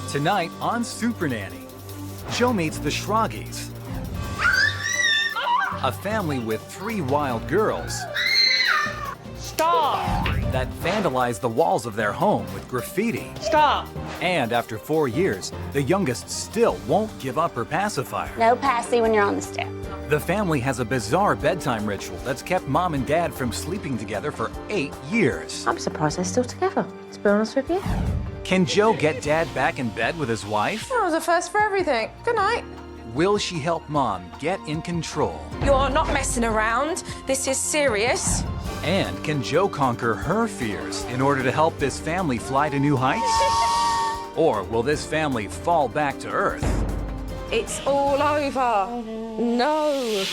Tonight on Supernanny, Joe meets the Schroggies, a family with 3 wild girls Stop! that vandalize the walls of their home with graffiti. Stop! And after 4 years, the youngest still won't give up her pacifier. No passy when you're on the step. The family has a bizarre bedtime ritual that's kept Mom and Dad from sleeping together for 8 years. I'm surprised they're still together, to be honest with you. Can Joe get Dad back in bed with his wife? That was a first for everything. Good night. Will she help Mom get in control? You're not messing around. This is serious. And can Joe conquer her fears in order to help this family fly to new heights? Or will this family fall back to Earth? It's all over. No.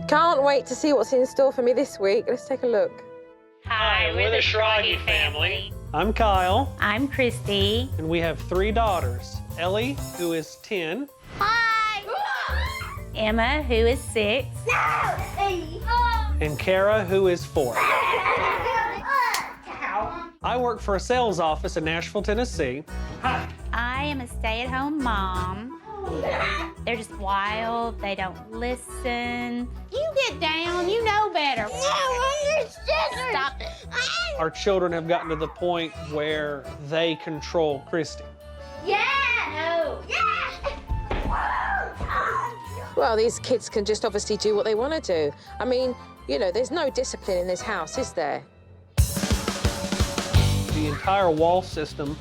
Can't wait to see what's in store for me this week. Let's take a look. Hi, we're the Schroggy family. I'm Kyle, I'm Christy. and we have 3 daughters. Ellie, who is 10, Hi. Emma, who is 6. and Kara, who is 4. I work for a sales office in Nashville, Tennessee. I am a stay-at-home mom. They're just wild. They don't listen. You get down. You know better. No, I'm your sister. Stop it. Our children have gotten to the point where they control Christy. Yeah. No. Well, these kids can just obviously do what they want to do. I mean, you know, there's no discipline in this house, is there? The entire wall system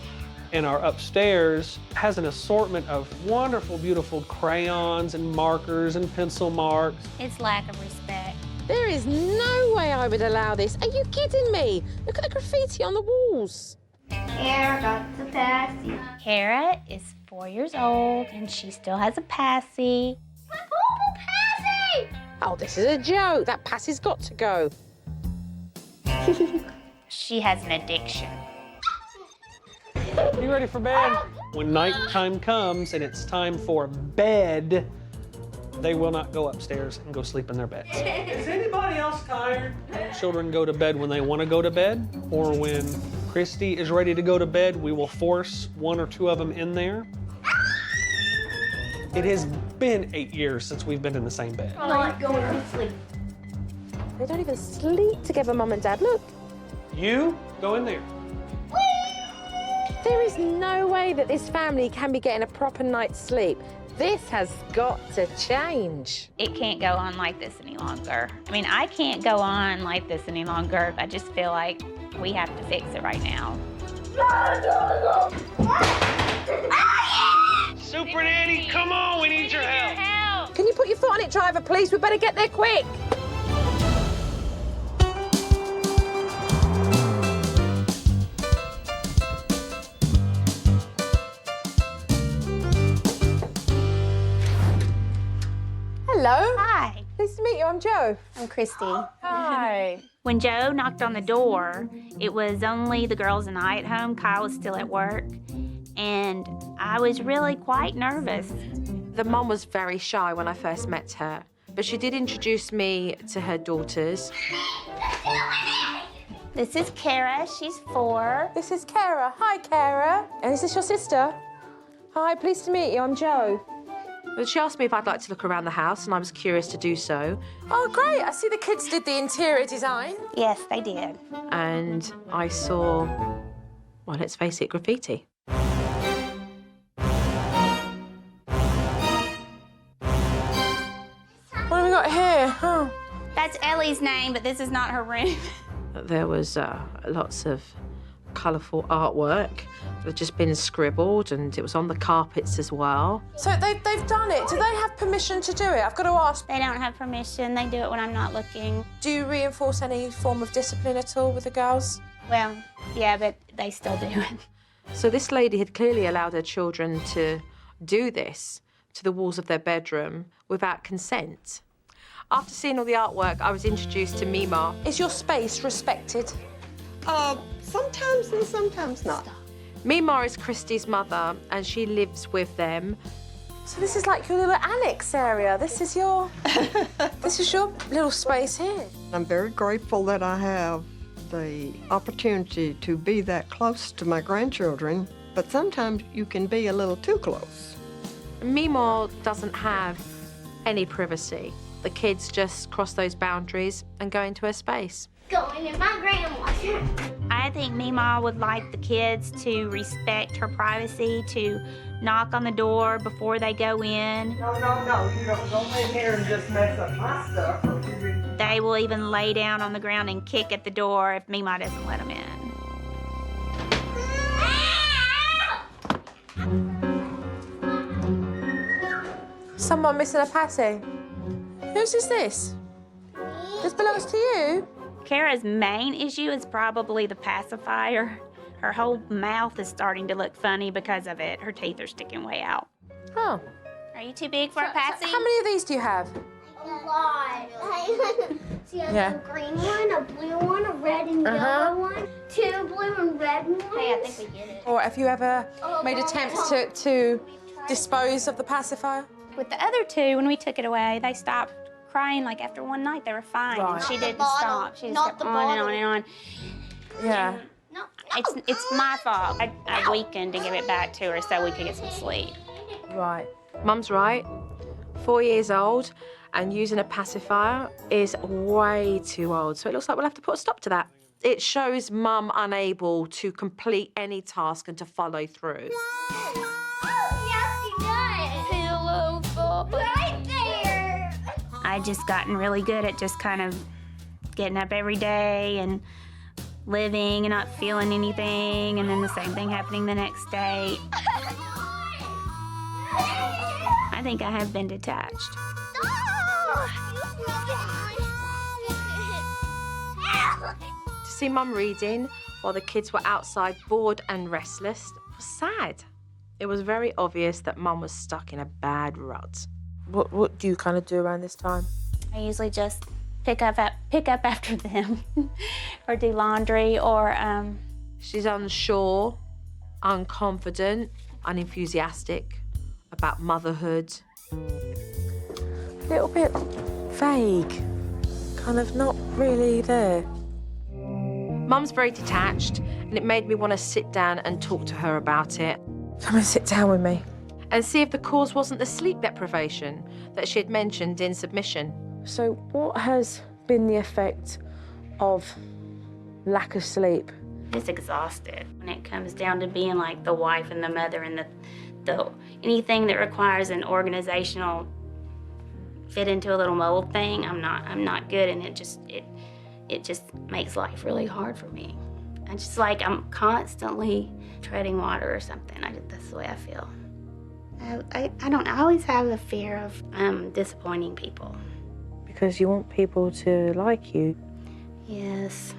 in our upstairs has an assortment of wonderful, beautiful crayons and markers and pencil marks. It's lack of respect. There is no way I would allow this. Are you kidding me? Look at the graffiti on the walls. Kara got the passy. Kara is 4 years old, and she still has a passy. My purple passy! Oh, this is a joke. That passy's got to go. She has an addiction. Be ready for bed. When nighttime comes and it's time for bed, they will not go upstairs and go sleep in their beds. Is anybody else tired? Children go to bed when they want to go to bed, or when Christy is ready to go to bed, we will force 1 or 2 of them in there. It has been 8 years since we've been in the same bed. Not going to sleep. They don't even sleep together, Mum and Dad. Look, You go in there. there is no way that this family can be getting a proper night's sleep. This has got to change. It can't go on like this any longer. I mean, I can't go on like this any longer. I just feel like we have to fix it right now. Supernanny, come on, we need your help. Can you put your foot on it, driver, please? We better get there quick. Hello. Hi, Nice to meet you. I'm Joe. I'm Christy. Hi. When Joe knocked on the door, it was only the girls and I at home. Kyle was still at work, and I was really quite nervous. The mum was very shy when I first met her, but she did introduce me to her daughters. This is Kara, she's 4. This is Kara. Hi, Kara. And is this your sister? Hi, pleased to meet you. I'm Joe. Well, she asked me if I'd like to look around the house, and I was curious to do so. Oh, great. I see the kids did the interior design. Yes, they did. And I saw, well, let's face it, graffiti. What have we got here? Oh. That's Ellie's name, but this is not her room. There was lots of colourful artwork that had just been scribbled, and it was on the carpets as well. So they've done it. Do they have permission to do it? I've got to ask. They don't have permission. They do it when I'm not looking. Do you reinforce any form of discipline at all with the girls? Well, yeah, but they still do it. So this lady had clearly allowed her children to do this to the walls of their bedroom without consent. After seeing all the artwork, I was introduced to Mima. Is your space respected? Sometimes and sometimes not. Mima is Christy's mother, and she lives with them. So this is like your little annex area. This is your little space here. I'm very grateful that I have the opportunity to be that close to my grandchildren, but sometimes you can be a little too close. Mima doesn't have any privacy. The kids just cross those boundaries and go into her space. Going in my grandma's. I think Mima would like the kids to respect her privacy, to knock on the door before they go in. No, you don't go in here and just mess up my stuff. They will even lay down on the ground and kick at the door if Mima doesn't let them in. Someone missing a patty. Whose is this? This belongs to you? Kara's main issue is probably the pacifier. Her whole mouth is starting to look funny because of it. Her teeth are sticking way out. Oh. Are you too big for a passy? How many of these do you have? A lot. She has Yeah. a green one, a blue one, a red and yellow one, 2 blue and red ones. Hey, I think we get it. Or have you ever made attempts to dispose of the pacifier? With the other two, when we took it away, they stopped crying. Like after one night, they were fine. Right. And she didn't bottle. stop. She just Not kept the on and bottle. on and on. Yeah. No. It's my fault. I weakened to give it back to her so we could get some sleep. Right. Mum's right. 4 years old and using a pacifier is way too old. So it looks like we'll have to put a stop to that. It shows Mum unable to complete any task and to follow through. Right there. I just gotten really good at just kind of getting up every day and living and not feeling anything, and then the same thing happening the next day. I think I have been detached. To see Mum reading while the kids were outside bored and restless was sad. It was very obvious that Mum was stuck in a bad rut. What do you kind of do around this time? I usually just pick up after them or do laundry or She's unsure, unconfident, unenthusiastic about motherhood. A little bit vague, kind of not really there. Mum's very detached, and it made me want to sit down and talk to her about it. Come and sit down with me. And see if the cause wasn't the sleep deprivation that she had mentioned in submission. So what has been the effect of lack of sleep? just exhausted when it comes down to being like the wife and the mother and the anything that requires an organizational fit into a little mold thing. I'm not good, and it just makes life really hard for me. I just like I'm constantly treading water or something. That's the way I feel. I don't know. I always have the fear of disappointing people. Because you want people to like you. Yes.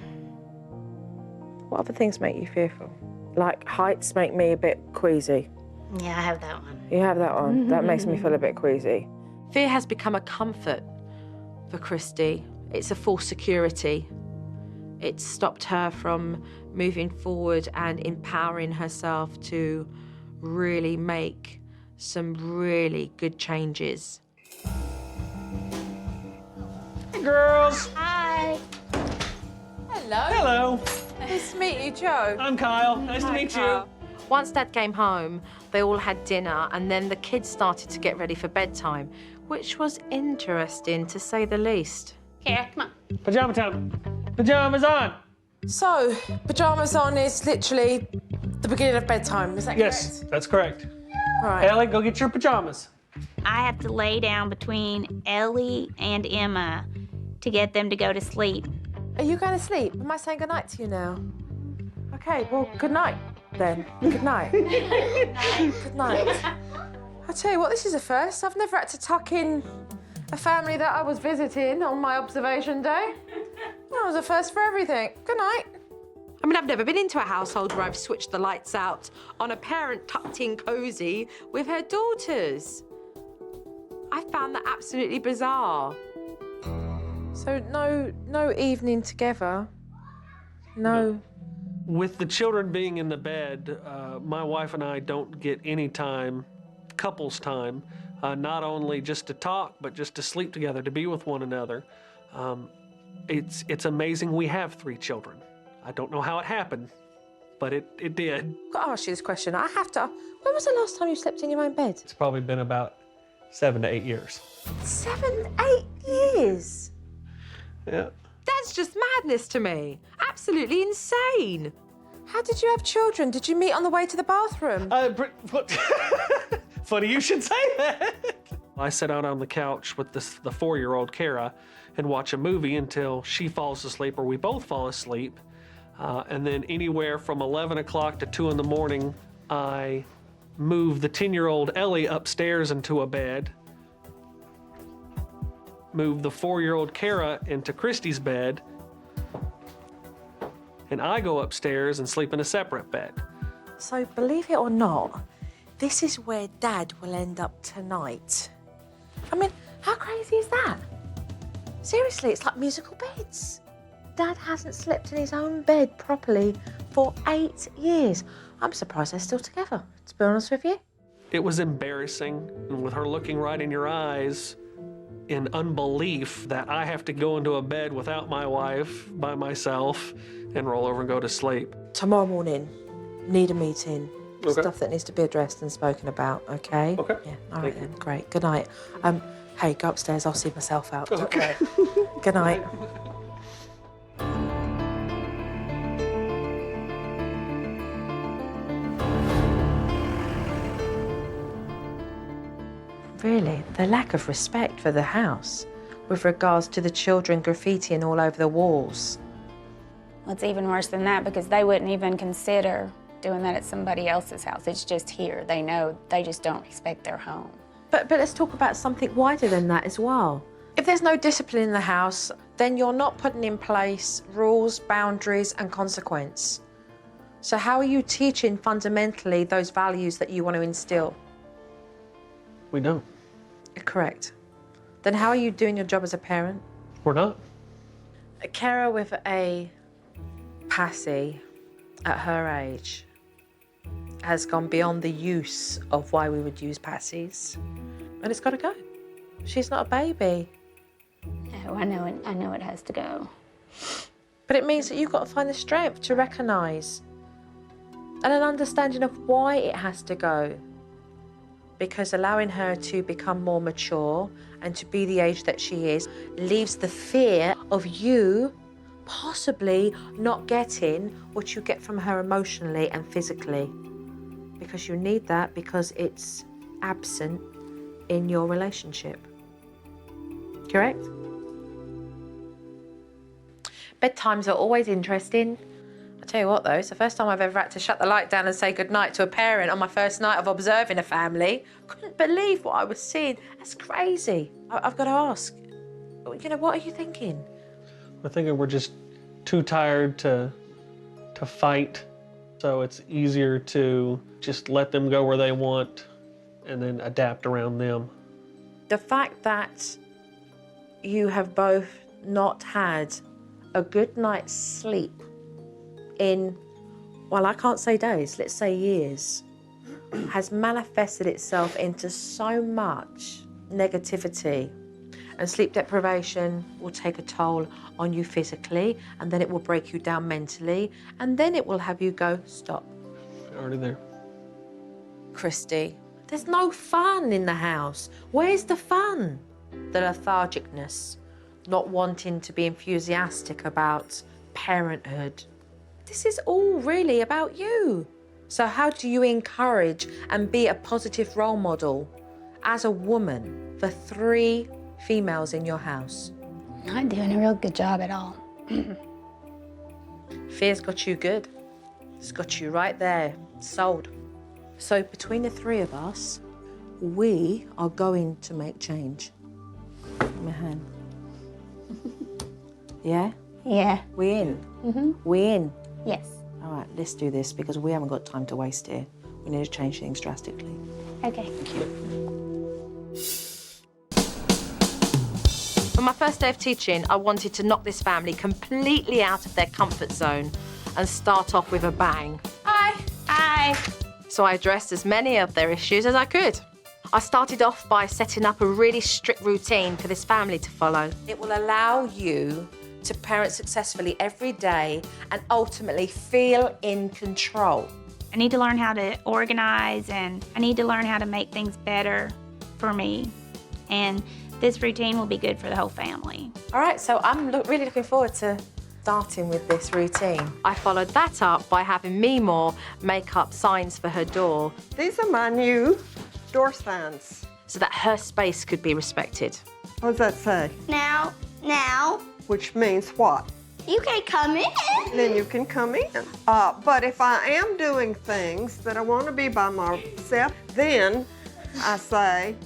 What other things make you fearful? Like heights make me a bit queasy. Yeah, I have that one. You have that one. That makes me feel a bit queasy. Fear has become a comfort for Christy. It's a false security. It's stopped her from moving forward and empowering herself to really make some really good changes. Hey, girls. Hi. Hello. Hello. Nice to meet you, Joe. I'm Kyle. Nice to meet you. Once Dad came home, they all had dinner, and then the kids started to get ready for bedtime, which was interesting, to say the least. Here, come on. Pajama time. Pajamas on. So, pyjamas on is literally the beginning of bedtime, is that Yes, that's correct. Right. Ellie, go get your pajamas. I have to lay down between Ellie and Emma to get them to go to sleep. Are you going to sleep? Am I saying goodnight to you now? Okay, well, good night then. Good night. Good night. I'll tell you what, this is a first. I've never had to tuck in a family that I was visiting on my observation day. That was a first for everything. Good night. I mean, I've never been into a household where I've switched the lights out on a parent tucked in cosy with her daughters. I found that absolutely bizarre. So no evening together? No. With the children being in the bed, my wife and I don't get any time, couples time, not only just to talk, but just to sleep together, to be with one another. It's amazing we have 3 children. I don't know how it happened, but it did. I've got to ask you this question. I have to. When was the last time you slept in your own bed? It's probably been about 7 to 8 years. 7, 8 years? Yeah. That's just madness to me. Absolutely insane. How did you have children? Did you meet on the way to the bathroom? Funny you should say that. I sit out on the couch with the 4-year-old Kara and watch a movie until she falls asleep or we both fall asleep. And then anywhere from 11 o'clock to 2 in the morning, I move the 10-year-old Ellie upstairs into a bed, move the 4-year-old Kara into Christy's bed, and I go upstairs and sleep in a separate bed. So, believe it or not, this is where Dad will end up tonight. I mean, how crazy is that? Seriously, it's like musical beds. Dad hasn't slept in his own bed properly for 8 years. I'm surprised they're still together, to be honest with you. It was embarrassing, and with her looking right in your eyes in unbelief that I have to go into a bed without my wife, by myself, and roll over and go to sleep. Tomorrow morning, need a meeting. Okay. Stuff that needs to be addressed and spoken about, okay? Okay. Yeah, all right then, great. Good night. Hey, go upstairs, I'll see myself out. Okay. Good night. Really, the lack of respect for the house with regards to the children graffitiing all over the walls. Well, it's even worse than that because they wouldn't even consider doing that at somebody else's house. It's just here. They know they just don't respect their home. But let's talk about something wider than that as well. If there's no discipline in the house, then you're not putting in place rules, boundaries, and consequence. So how are you teaching fundamentally those values that you want to instill? We don't. Correct. Then how are you doing your job as a parent? We're not. Kara with a passy at her age has gone beyond the use of why we would use passies. And it's got to go. She's not a baby. No, I know it has to go. But it means that you've got to find the strength to recognise and an understanding of why it has to go. Because allowing her to become more mature and to be the age that she is leaves the fear of you possibly not getting what you get from her emotionally and physically. Because you need that because it's absent in your relationship. Correct? Bedtimes are always interesting. I tell you what though, it's the first time I've ever had to shut the light down and say goodnight to a parent on my first night of observing a family. Couldn't believe what I was seeing. That's crazy. I've got to ask, you know, what are you thinking? I'm thinking we're just too tired to fight, so it's easier to just let them go where they want and then adapt around them. The fact that you have both not had a good night's sleep in, well, I can't say days, let's say years, has manifested itself into so much negativity. And sleep deprivation will take a toll on you physically, and then it will break you down mentally, and then it will have you go, stop. Already there. Christy, there's no fun in the house. Where's the fun? The lethargicness, not wanting to be enthusiastic about parenthood. This is all really about you. So how do you encourage and be a positive role model as a woman for 3 females in your house? Not doing a real good job at all. Fear's got you good. It's got you right there, sold. So between the 3 of us, we are going to make change. Give me a hand. Yeah? Yeah. We in? We in. Yes. All right, let's do this because we haven't got time to waste here. We need to change things drastically. Okay. On my first day of teaching, I wanted to knock this family completely out of their comfort zone and start off with a bang. Hi. Hi. So I addressed as many of their issues as I could. I started off by setting up a really strict routine for this family to follow. It will allow you to parent successfully every day and ultimately feel in control. I need to learn how to organize, and I need to learn how to make things better for me. And this routine will be good for the whole family. All right, so I'm really looking forward to starting with this routine. I followed that up by having Meemaw make up signs for her door These are my new door signs. so that her space could be respected. What does that say? Now, Which means what? you can come in. Then you can come in. But if I am doing things that I want to be by myself, then I say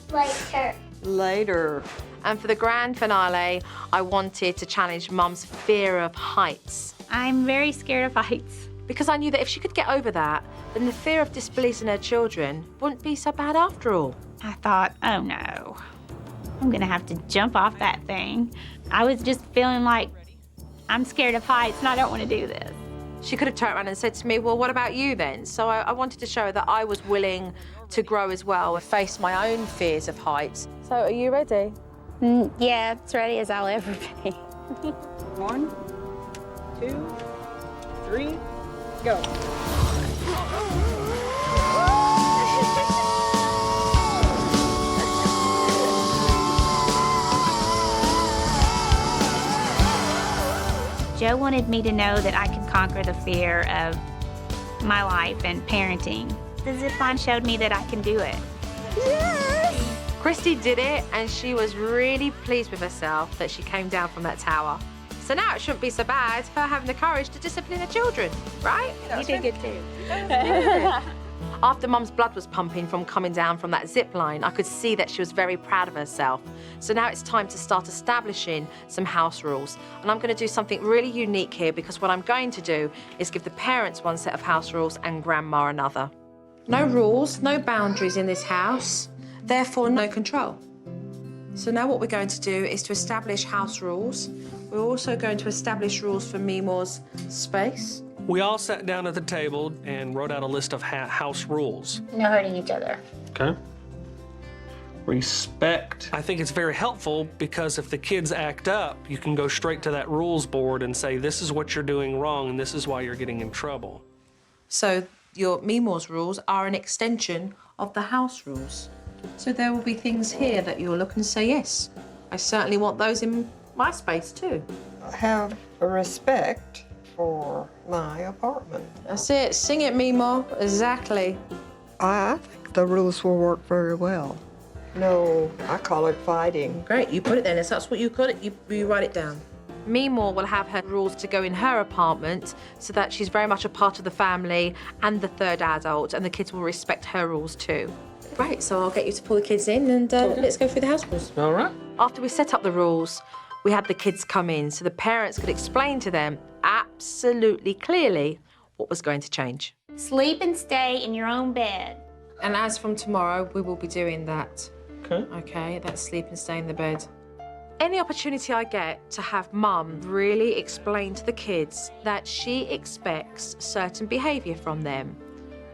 later. And for the grand finale, I wanted to challenge Mum's fear of heights. I'm very scared of heights. Because I knew that if she could get over that, then the fear of displeasing her children wouldn't be so bad after all. I thought, oh no, I'm gonna have to jump off that thing. I was just feeling like I'm scared of heights and I don't want to do this. She could have turned around and said to me, well, what about you then? So I wanted to show her that I was willing to grow as well and face my own fears of heights. So, are you ready? Yeah, it's ready as I'll ever be. 1, 2, 3, go. Joe wanted me to know that I could conquer the fear of my life and parenting. The zip line showed me that I can do it. Christy did it, and she was really pleased with herself that she came down from that tower. So now it shouldn't be so bad, her having the courage to discipline her children, right? You did good too. After Mum's blood was pumping from coming down from that zip line, I could see that she was very proud of herself. So now it's time to start establishing some house rules. And I'm going to do something really unique here, because what I'm going to do is give the parents one set of house rules and Grandma another. No rules, no boundaries in this house, therefore no control. So now what we're going to do is to establish house rules. We're also going to establish rules for Meemaw's space. We all sat down at the table and wrote out a list of house rules. No hurting each other. Okay. Respect. I think it's very helpful because if the kids act up, you can go straight to that rules board and say, this is what you're doing wrong and this is why you're getting in trouble. So your Meemaw's rules are an extension of the house rules. So there will be things here that you'll look and say, yes, I certainly want those in my space too. Have a respect for my apartment. That's it. Sing it, Meemaw. Exactly. I think the rules will work very well. No, I call it fighting. Great. You put it there. If that's what you call it, you write it down. Meemaw will have her rules to go in her apartment so that she's very much a part of the family and the third adult, and the kids will respect her rules too. Right, so I'll get you to pull the kids in and let's go through the house rules. All right. After we set up the rules, we had the kids come in so the parents could explain to them absolutely clearly what was going to change. Sleep and stay in your own bed. And as from tomorrow, we will be doing that. Okay. Okay, that's sleep and stay in the bed. Any opportunity I get to have Mum really explain to the kids that she expects certain behaviour from them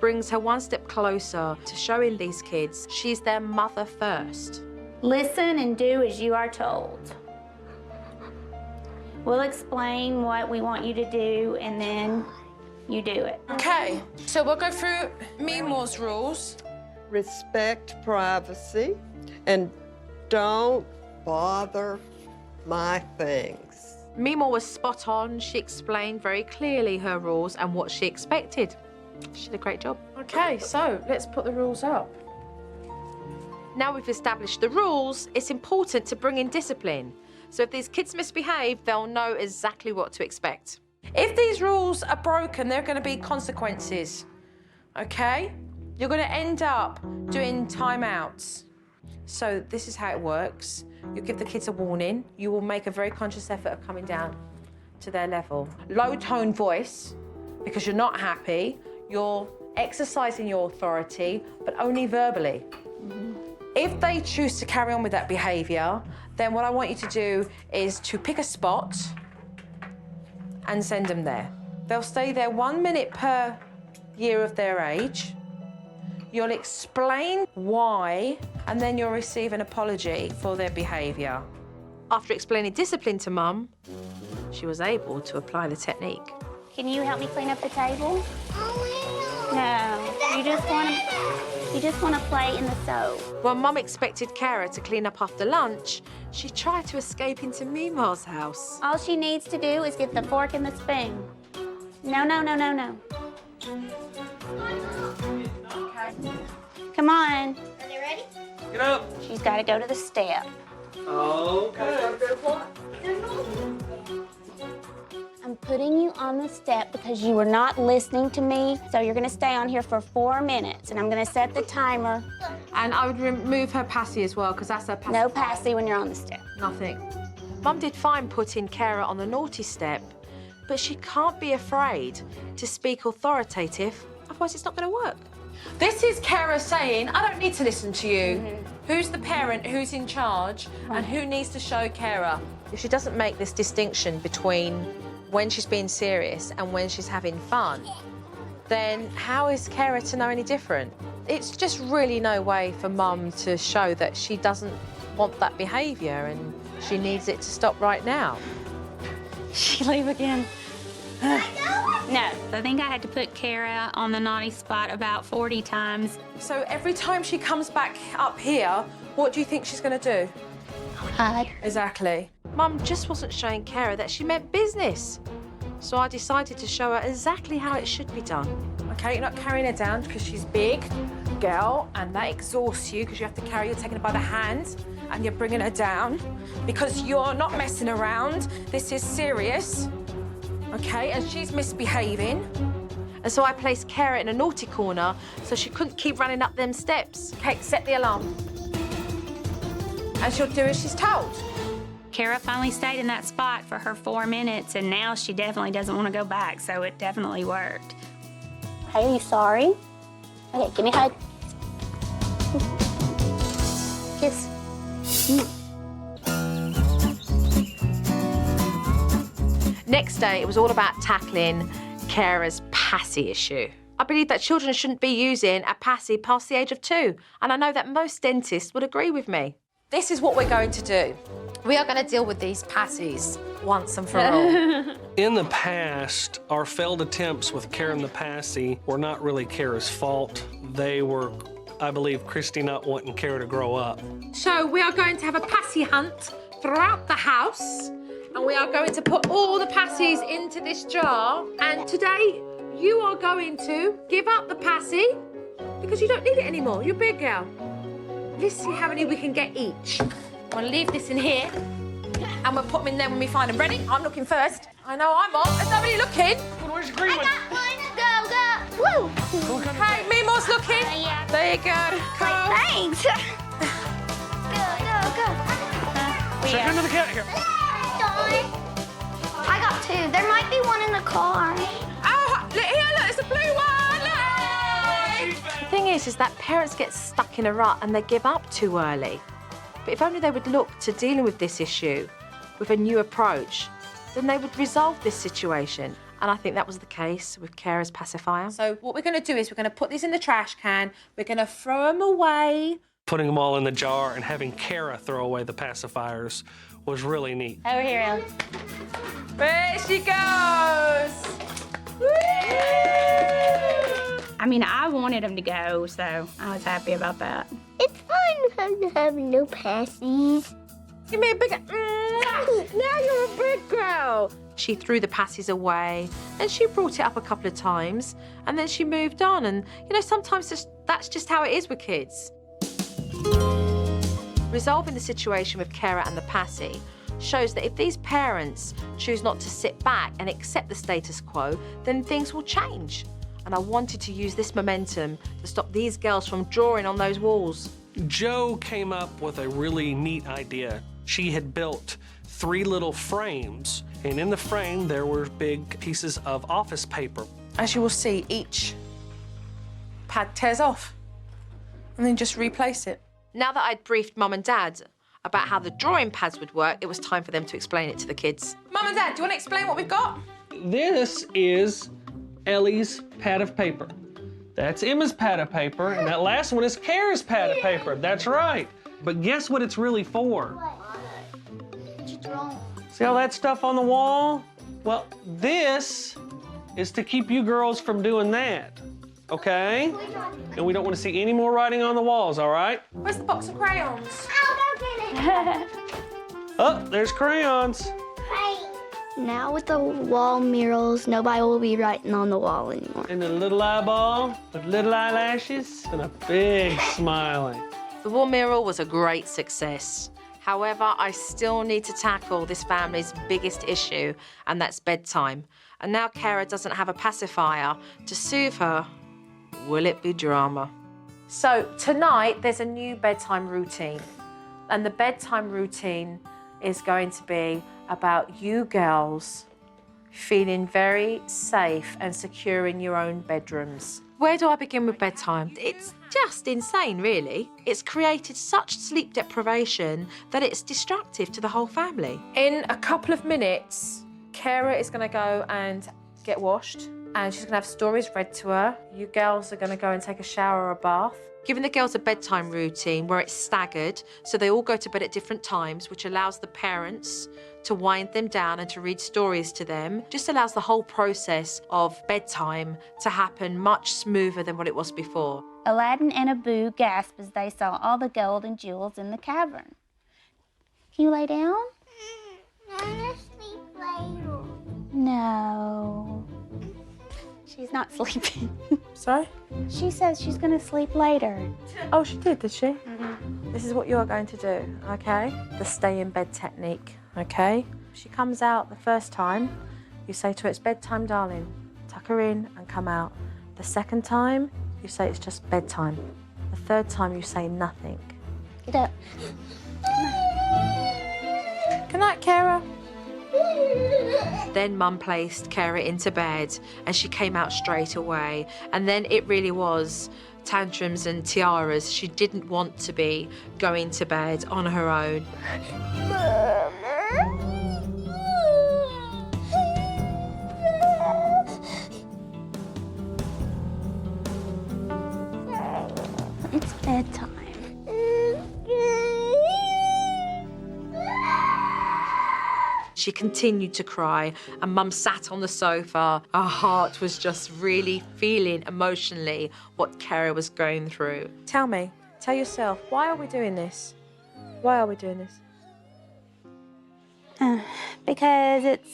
brings her one step closer to showing these kids she's their mother first. Listen and do as you are told. We'll explain what we want you to do, and then you do it. Okay, so we'll go through Meemaw's rules. Respect privacy and don't bother my things. Meemaw was spot on. She explained very clearly her rules and what she expected. She did a great job. Okay, so let's put the rules up. Now we've established the rules, it's important to bring in discipline. So if these kids misbehave, they'll know exactly what to expect. If these rules are broken, there are going to be consequences, okay? You're going to end up doing timeouts. So this is how it works. You give the kids a warning. You will make a very conscious effort of coming down to their level. Low tone voice, because you're not happy, you're exercising your authority, but only verbally. If they choose to carry on with that behaviour, then what I want you to do is to pick a spot and send them there. They'll stay there 1 minute per year of their age. You'll explain why, and then you'll receive an apology for their behaviour. After explaining discipline to Mum, she was able to apply the technique. Can you help me clean up the table? No, you just want to play in the soap. When Mum expected Kara to clean up after lunch, she tried to escape into Mima's house. All she needs to do is get the fork and the spoon. No, no, no, no, no. Come on. Are they ready? Get up. She's got to go to the step. Okay. I'm putting you on the step because you were not listening to me. So you're going to stay on here for 4 minutes, and I'm going to set the timer. And I would remove her passy as well, because that's her passy. No passy when you're on the step. Nothing. Mum did fine putting Kara on the naughty step, but she can't be afraid to speak authoritative, otherwise it's not going to work. This is Kara saying, I don't need to listen to you. Who's the parent, who's in charge, and who needs to show Kara? If she doesn't make this distinction between when she's being serious and when she's having fun, then how is Kara to know any different? It's just really no way for Mum to show that she doesn't want that behaviour and she needs it to stop right now. She leave again. No, I think I had to put Kara on the naughty spot about 40 times. So every time she comes back up here, what do you think she's going to do? Hide. Exactly. Mum just wasn't showing Kara that she meant business. So I decided to show her exactly how it should be done. Okay, you're not carrying her down because she's big, girl, and that exhausts you because you have to carry her, taking her by the hand, and you're bringing her down because you're not messing around. This is serious. Okay, and she's misbehaving. And so I placed Kara in a naughty corner so she couldn't keep running up them steps. Okay, set the alarm. And she'll do as she's told. Kara finally stayed in that spot for her 4 minutes, and now she definitely doesn't want to go back, so it definitely worked. Hey, are you sorry? Okay, give me a hug. Kiss. Next day, it was all about tackling Kara's passy issue. I believe that children shouldn't be using a passy past the age of 2, and I know that most dentists would agree with me. This is what we're going to do. We are going to deal with these passies once and for all. In the past, our failed attempts with Kara and the passy were not really Kara's fault. They were, I believe, Christy not wanting Kara to grow up. So we are going to have a passy hunt throughout the house, and we are going to put all the passies into this jar. And today, you are going to give up the passy because you don't need it anymore. You're a big girl. Let's see how many we can get each. I'm gonna leave this in here, and we'll put them in there when we find them. Ready? I'm looking first. I know I'm on. There's nobody looking. Where's your green one? Go, go. Woo. Hey, Mimo's looking. Yeah. There you go. Go. Thanks. Go. Check under the cat here. I got 2. There might be one in the car. Oh, look here, look, it's a blue one. Look. The thing is that parents get stuck in a rut and they give up too early. But if only they would look to dealing with this issue with a new approach, then they would resolve this situation. And I think that was the case with Kara's pacifier. So what we're going to do is we're going to put these in the trash can. We're going to throw them away. Putting them all in the jar and having Kara throw away the pacifiers was really neat. Over here, Ellie. There she goes. Woo! I mean, I wanted him to go, so I was happy about that. It's fun to have no passies. Give me a big... Now you're a big girl. She threw the passies away and she brought it up a couple of times and then she moved on. And, you know, sometimes that's just how it is with kids. Resolving the situation with Kara and the passy shows that if these parents choose not to sit back and accept the status quo, then things will change. And I wanted to use this momentum to stop these girls from drawing on those walls. Jo came up with a really neat idea. She had built 3 little frames, and in the frame there were big pieces of office paper. as you will see, each pad tears off and then just replace it. Now that I'd briefed Mum and Dad about how the drawing pads would work, it was time for them to explain it to the kids. Mum and Dad, do you want to explain what we've got? This is Ellie's pad of paper. That's Emma's pad of paper, and that last one is Kara's pad of paper. That's right. But guess what it's really for? See all that stuff on the wall? Well, this is to keep you girls from doing that, okay? And we don't want to see any more writing on the walls, all right? Where's the box of crayons? I'll go get it. Oh, there's crayons. Now with the wall murals, nobody will be writing on the wall anymore. And a little eyeball with little eyelashes and a big smiley. The wall mural was a great success. However, I still need to tackle this family's biggest issue, and that's bedtime. And now Kara doesn't have a pacifier to soothe her. Will it be drama? So tonight, there's a new bedtime routine. And the bedtime routine is going to be about you girls feeling very safe and secure in your own bedrooms. Where do I begin with bedtime? It's just insane, really. It's created such sleep deprivation that it's destructive to the whole family. In a couple of minutes, Kara is going to go and get washed, and she's going to have stories read to her. You girls are going to go and take a shower or a bath. Giving the girls a bedtime routine where it's staggered, so they all go to bed at different times, which allows the parents to wind them down and to read stories to them, just allows the whole process of bedtime to happen much smoother than what it was before. Aladdin and Abu gasped as they saw all the gold and jewels in the cavern. Can you lay down? I want to sleep later. No. She's not sleeping. Sorry? She says she's going to sleep later. Oh, she did she? Mm-hmm. This is what you're going to do, okay? The stay in bed technique, okay? She comes out the first time, you say to her, it's bedtime, darling. Tuck her in and come out. The second time, you say it's just bedtime. The third time, you say nothing. Get up. Good night, Kara. Then Mum placed Kara into bed and she came out straight away. And then it really was tantrums and tiaras. She didn't want to be going to bed on her own. It's bedtime. She continued to cry, and Mum sat on the sofa. Her heart was just really feeling emotionally what Kara was going through. Tell yourself, why are we doing this? Why are we doing this? Because it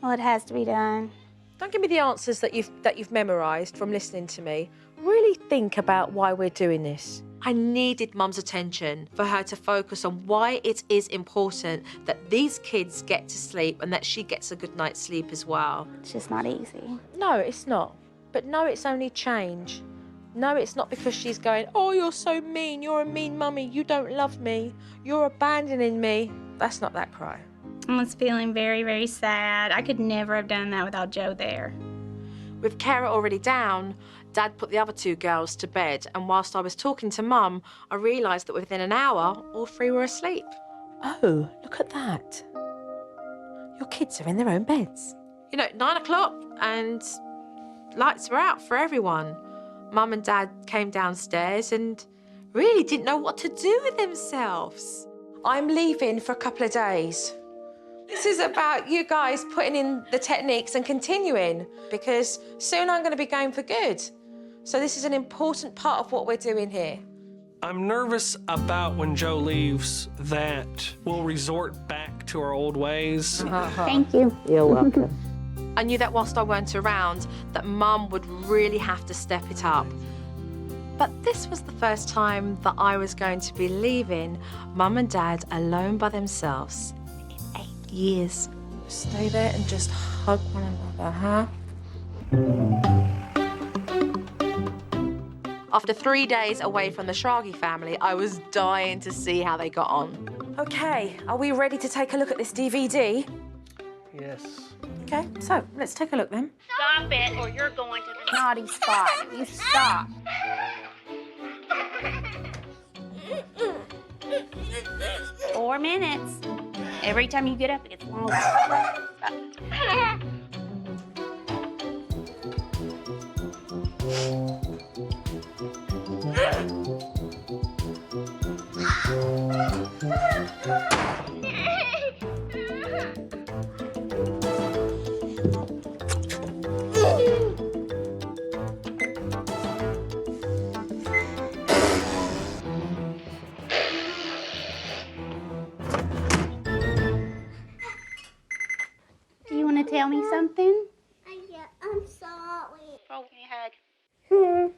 has to be done. Don't give me the answers that you've memorised from listening to me. Really think about why we're doing this. I needed Mum's attention for her to focus on why it is important that these kids get to sleep and that she gets a good night's sleep as well. It's just not easy. No, it's not. But no, it's only change. No, it's not because she's going, oh, you're so mean. You're a mean mummy. You don't love me. You're abandoning me. That's not that cry. I was feeling very, very sad. I could never have done that without Joe there. With Kara already down, Dad put the other two girls to bed, and whilst I was talking to Mum, I realised that within an hour, all three were asleep. Oh, look at that. Your kids are in their own beds. 9 o'clock, and lights were out for everyone. Mum and Dad came downstairs and really didn't know what to do with themselves. I'm leaving for a couple of days. This is about you guys putting in the techniques and continuing, because soon I'm going to be going for good. So this is an important part of what we're doing here. I'm nervous about when Joe leaves that we'll resort back to our old ways. Thank you. You're welcome. I knew that whilst I weren't around, that Mum would really have to step it up. But this was the first time that I was going to be leaving Mum and Dad alone by themselves in 8 years. Stay there and just hug one another, huh? After 3 days away from the Shragi family, I was dying to see how they got on. Okay, are we ready to take a look at this DVD? Yes. Okay, so let's take a look then. Stop it, or you're going to the naughty spot. You stop. 4 minutes. Every time you get up, it gets longer. Do you want to tell me something? Yeah, I'm sorry. Oh, give me a hug.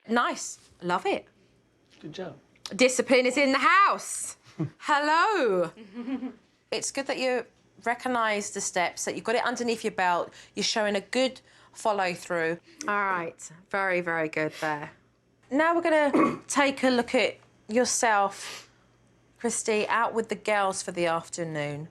Nice. Love it. Good job. Discipline is in the house. Hello. It's good that you recognise the steps, that you've got it underneath your belt. You're showing a good follow through. All right. Very, very good there. Now we're going to take a look at yourself, Christy, out with the girls for the afternoon.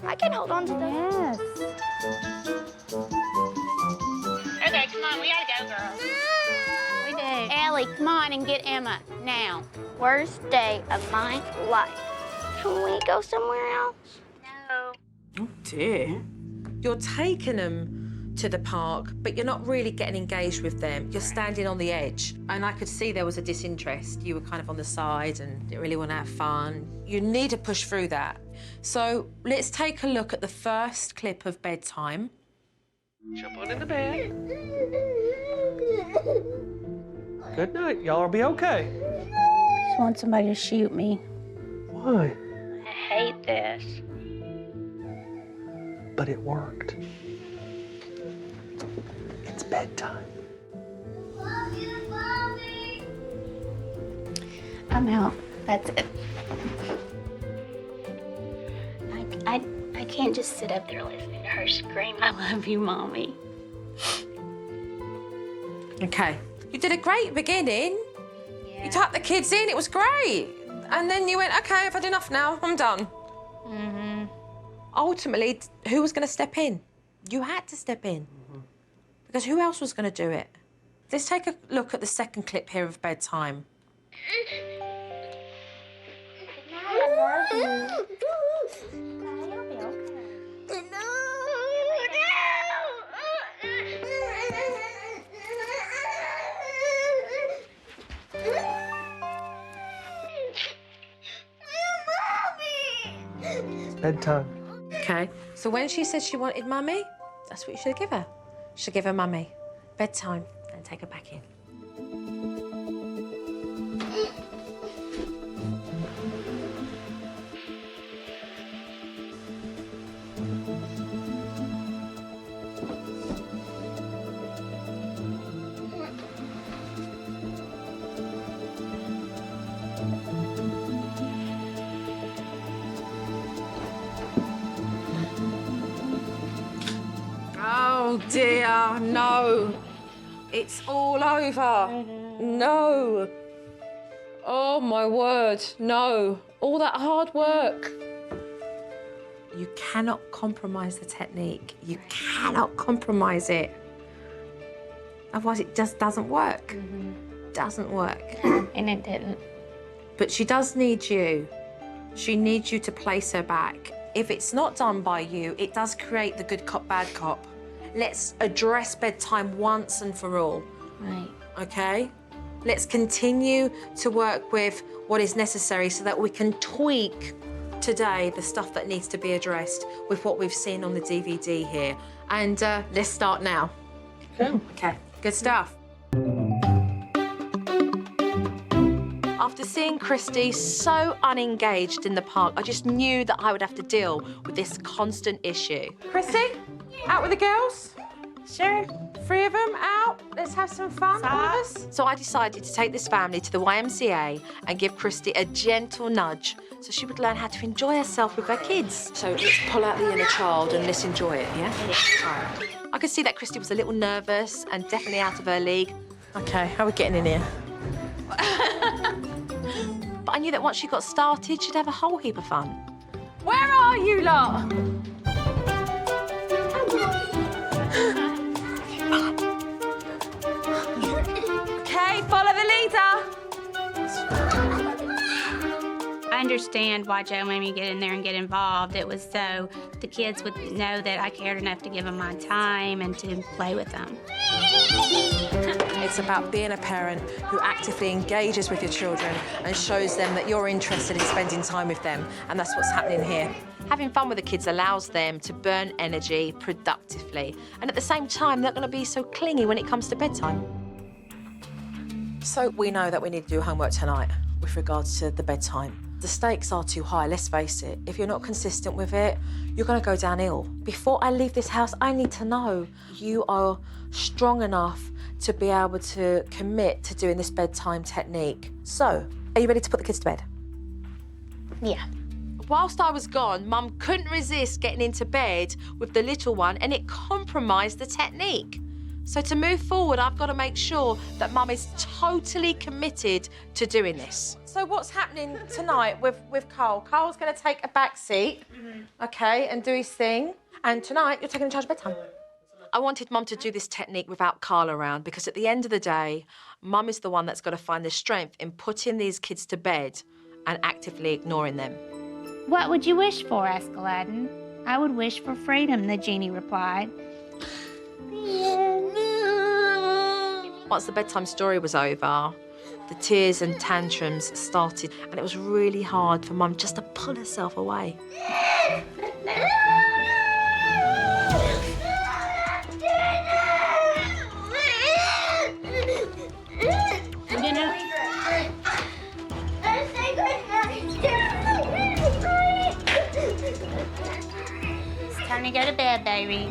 I can hold on to this. Okay, come on, we gotta go, girls. We do. Ellie, come on and get Emma now. Worst day of my life. Can we go somewhere else? No. Oh, dear. You're taking them to the park, but you're not really getting engaged with them. You're standing on the edge. And I could see there was a disinterest. You were kind of on the side and didn't really want to have fun. You need to push through that. So let's take a look at the first clip of Bedtime. Jump on in the bed. Good night. Y'all will be okay. I just want somebody to shoot me. Why? I hate this. But it worked. It's bedtime. I'm out. That's it. I can't just sit up there listening to her scream, I love you, Mommy. Okay. You did a great beginning. Yeah. You tucked the kids in, it was great. And then you went, okay, I've had enough now, I'm done. Mm-hmm. Ultimately, who was going to step in? You had to step in. Because who else was going to do it? Let's take a look at the second clip here of Bedtime. I love you. You'll be okay. It's bedtime. Okay, so when she said she wanted Mummy, that's what you should give her. You should give her Mummy. Bedtime, and take her back in. Oh dear, no. It's all over. No. Oh my word, no. All that hard work. You cannot compromise the technique. You cannot compromise it. Otherwise it just doesn't work. Doesn't work. And it didn't. But she does need you. She needs you to place her back. If it's not done by you, it does create the good cop, bad cop. Let's address Bedtime once and for all. Right. Okay? Let's continue to work with what is necessary so that we can tweak today the stuff that needs to be addressed with what we've seen on the DVD here. And let's start now. Okay. Okay, good stuff. After seeing Christy so unengaged in the park, I just knew that I would have to deal with this constant issue. Christy, out with the girls? Sure. 3 of them out. Let's have some fun, all of us. So I decided to take this family to the YMCA and give Christy a gentle nudge so she would learn how to enjoy herself with her kids. So let's pull out the inner child and let's enjoy it, yeah? All right. I could see that Christy was a little nervous and definitely out of her league. Okay, how are we getting in here? But I knew that once she got started, she'd have a whole heap of fun. Where are you lot? Okay, follow the leader. I understand why Joe made me get in there and get involved. It was so the kids would know that I cared enough to give them my time and to play with them. It's about being a parent who actively engages with your children and shows them that you're interested in spending time with them, and that's what's happening here. Having fun with the kids allows them to burn energy productively, and at the same time, they're not going to be so clingy when it comes to bedtime. So we know that we need to do homework tonight with regards to the bedtime. The stakes are too high, let's face it. If you're not consistent with it, you're going to go downhill. Before I leave this house, I need to know you are strong enough to be able to commit to doing this bedtime technique. So, are you ready to put the kids to bed? Yeah. Whilst I was gone, Mum couldn't resist getting into bed with the little one, and it compromised the technique. So to move forward, I've got to make sure that Mum is totally committed to doing this. So what's happening tonight with Carl? Carl's going to take a back seat, okay, and do his thing. And tonight, you're taking charge of bedtime. I wanted Mum to do this technique without Carl around, because at the end of the day, Mum is the one that's got to find the strength in putting these kids to bed and actively ignoring them. What would you wish for? Asked Aladdin. I would wish for freedom, the genie replied. Once the bedtime story was over, the tears and tantrums started, and it was really hard for Mum just to pull herself away. It's time to go to bed, baby.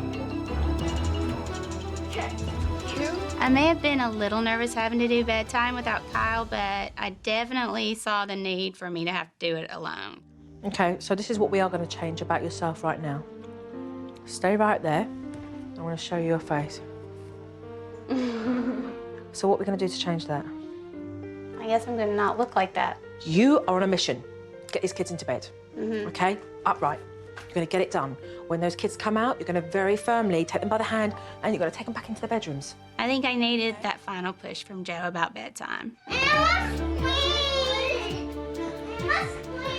I may have been a little nervous having to do bedtime without Kyle, but I definitely saw the need for me to have to do it alone. Okay, so this is what we are going to change about yourself right now. Stay right there. I want to show you your face. So what are we going to do to change that? I guess I'm gonna not look like that. You are on a mission. Get these kids into bed, okay? Upright. You're going to get it done. When those kids come out, you're going to very firmly take them by the hand and you're going to take them back into their bedrooms. I think I needed that final push from Joe about bedtime.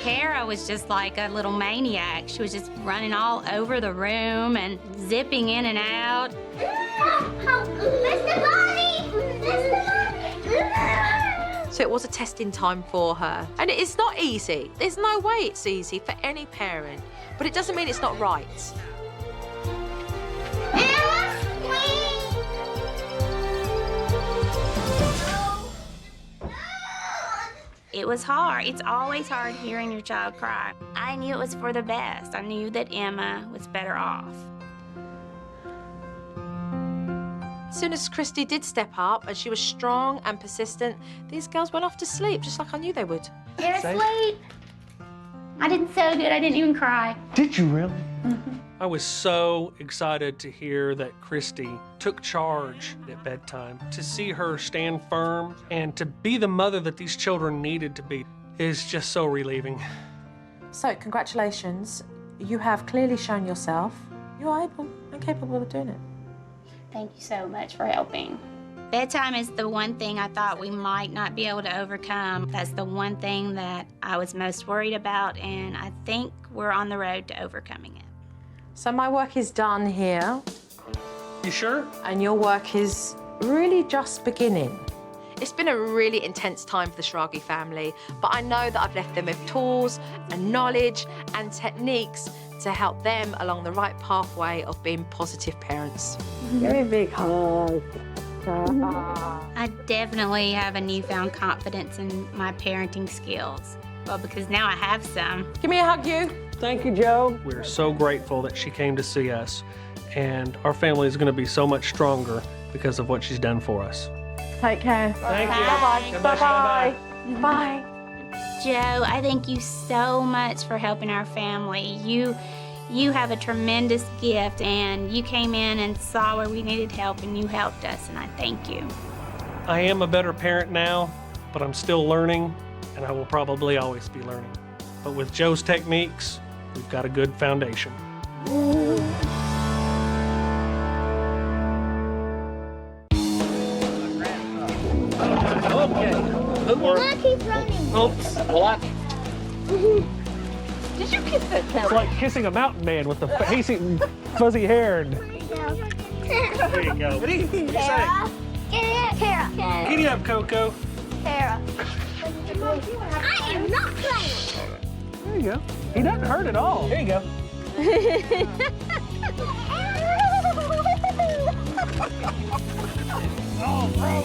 Kara was just like a little maniac. She was just running all over the room and zipping in and out. So it was a testing time for her. And it's not easy. There's no way it's easy for any parent. But it doesn't mean it's not right. It was hard. It's always hard hearing your child cry. I knew it was for the best. I knew that Emma was better off. As soon as Christy did step up and she was strong and persistent, these girls went off to sleep, just like I knew they would. You're asleep. I did so good. I didn't even cry. Did you really? I was so excited to hear that Christy took charge at bedtime. To see her stand firm and to be the mother that these children needed to be is just so relieving. So, congratulations. You have clearly shown yourself you are able and capable of doing it. Thank you so much for helping. Bedtime is the one thing I thought we might not be able to overcome. That's the one thing that I was most worried about, and I think we're on the road to overcoming it. So my work is done here, You sure? and your work is really just beginning. It's been a really intense time for the Shragi family, but I know that I've left them with tools and knowledge and techniques to help them along the right pathway of being positive parents. Give me a big hug. I definitely have a newfound confidence in my parenting skills. Well, because now I have some. Give me a hug, you. Thank you, Joe. We're so grateful that she came to see us, and our family is going to be so much stronger because of what she's done for us. Take care. Thank you. Bye. God bless you. Bye-bye. Bye. Joe, I thank you so much for helping our family. You have a tremendous gift, and you came in and saw where we needed help, and you helped us, and I thank you. I am a better parent now, but I'm still learning, and I will probably always be learning. But with Joe's techniques, we've got a good foundation. Okay. Look, he's running. Oops. Well, Did you kiss that it's like kissing a mountain man with the fuzzy hair. And... There you go. What do you say? Kara. Kara. Giddy up, Coco. Kara. I am not playing. There you go. He doesn't hurt at all. There you go. Oh, bro.